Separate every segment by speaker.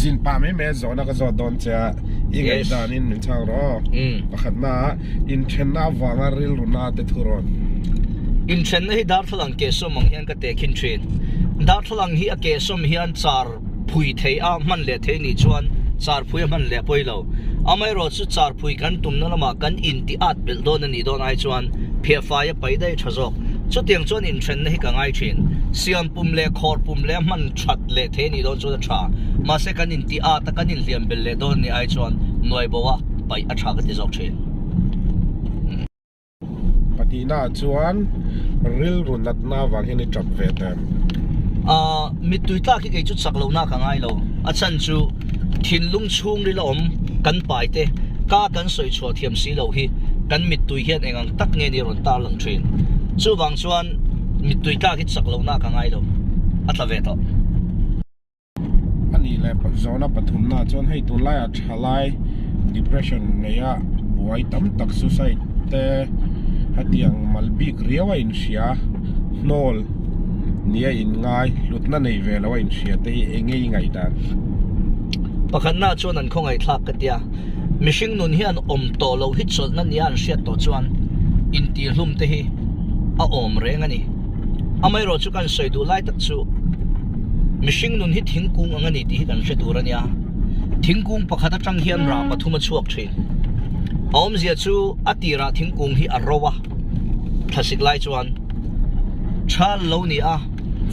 Speaker 1: zin pa me zona ka zo don cha ingai danin min chang ro pakhat na in thenna wanga ril runa te thuron
Speaker 2: in chen hi dar thalang ke so mong hian ka te khin thin dar thalang hi a ke som hian char phui thei a man le thei ni chuan char phui man le poilo amai ro chu char phui kan tumna lama kan in ti at bil don ani don ai chuan phia fa ya pai dai thazok chu tiang chuan in chen hi ka ngai thin siam pum le khor pum le man that le thei ni don chu da tha ma se kan in ti a ta kan in liam bil le don ni ai chuan noi bowa pai a tha ka ti zok thin
Speaker 1: patina chuan ril runat na wang hini trap ve tem
Speaker 2: mi tuita ki ke chu chaklo na ka ngai lo a chan chu thin lung chung ri lo om kan pai te ka kan soi chho thiam si lo hi kan mi tui hian engang tak nge ni ron ta lang thin chu wang chuan mi tuita ki chaklo na ka ngai lo a tla ve to
Speaker 1: ani le zona pathum na chuan hei tu lai a thalai depression neya buai tam tak suicide te hatiang malbik riawa in sia nol nia in ngai lutna nei velawa in sia te engei ngai dan
Speaker 2: pakhat na chuan an khongai thlak ka tia mihring nun hian om to lo hit chol na nian hriat to chuan in ti hlum te hi a om reng ani amai ro chu kan soi du lai tak chu mihring nun hi thingkung angani ti hi kan hre tur ania thingkung pakhat atang hian ra pathuma chuak thin om zia chu atira thingkung hi arrowa thasik lai chuan thal lo ni a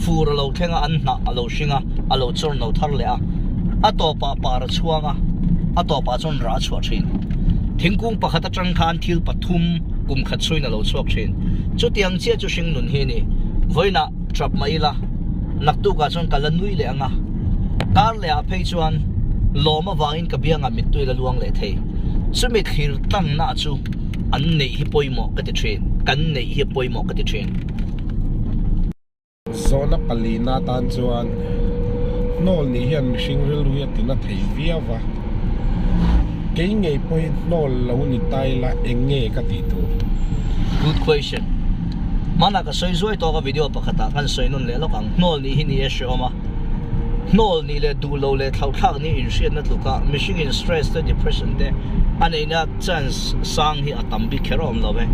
Speaker 2: fur lo thenga an na alo shinga alo chor no thar le a atopa para chuanga atopa chon ra chua thin thingkung pakhat atang khan thil pathum kum khat choina lo chuak thin chu tiang che chu hring nun hi ni voina trap maila naktu ka chon kala nui le anga kar le a phei chuan loma wangin ka bianga mitui la luang le thei sumit khir tang na chu an nei hi poimo ka ti thin kan nei hi poimo ka ti thin
Speaker 1: zona palina tan chuan nol ni hian mihring ril ruya tina thei viawa ke ngei point nol lo ni tai la enge ka ti tu
Speaker 2: good question mana ka soi zoi to ka video pakhata kan soi nun le lokang nol ni hi ni e shoma nol ni le du lo le thau thak ni in rian na tluka mihring in stress te depression te aneina chance sang hi atam bi kherom lo ve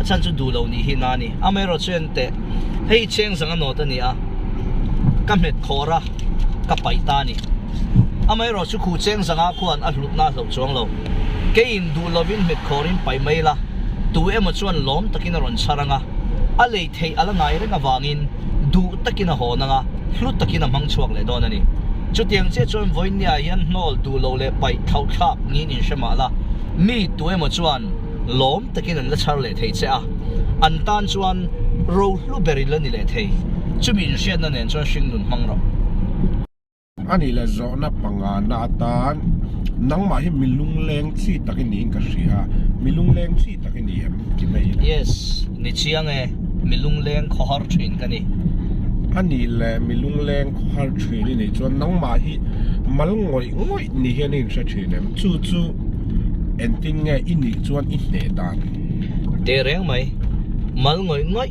Speaker 2: a chan chu du lo ni hi na ni amero chen te hei cheng sanga no ta ni a ka met khora ka pai ta ni amero chu khu cheng sanga khuan a hlut na lo chong lo ke in du lovin met khorin pai mai la tu ema chuan lom takin ron charanga a lei thei ala ngai renga wangin du takin a honanga hlut takin a mang chuak le don ani chu tiang che chuan voinia yan nol du lo le pai thau thak ni in shama la mi tu ema chuan lom takin an la char le thei che a an tan chuan ro hlu beri la ni le thei chu min hriat na nen chuan hring nun mang ro
Speaker 1: ani le zona panga na tan nang ma hi milung leng chi takin ni ka hria milung leng chi takin ni em ki mai
Speaker 2: yes ni chiang e milung leng khor thin kani
Speaker 1: ani le milung leng khar thin ni chuan nang ma hi mal ngoi ngoi ni hian in sa thin em chu chu enting nge ini chuan in ne dan
Speaker 2: te reng mai mal ngoi ngoi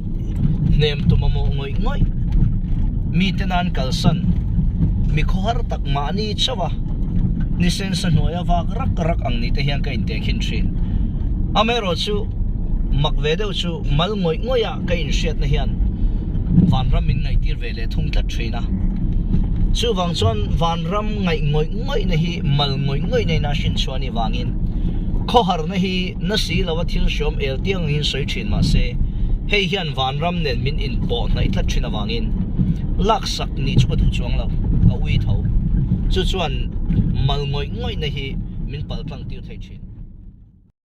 Speaker 2: nem tu mamo ngoi ngoi mi tenan kalsan mi khor tak ma ni chawa ni sen san noya wa rak rak ang ni te hian ka in te khin thin amero chu makvedeu chu mal ngoi ngoya ka in hriat na hian vanram min ngai tir vele thung tlat thina chu wang chon vanram ngai ngoi ngoi na hi mal ngoi ngoi nei na shin chuani wangin kho har na hi na si lawa thil shom el tiang hin soi thin ma se hei hian vanram nen min in po na itlat thina wangin lak sak ni chu thu chuang lo a ui tho chu chuan mal ngoi ngoi na hi min pal tlang tir thei thin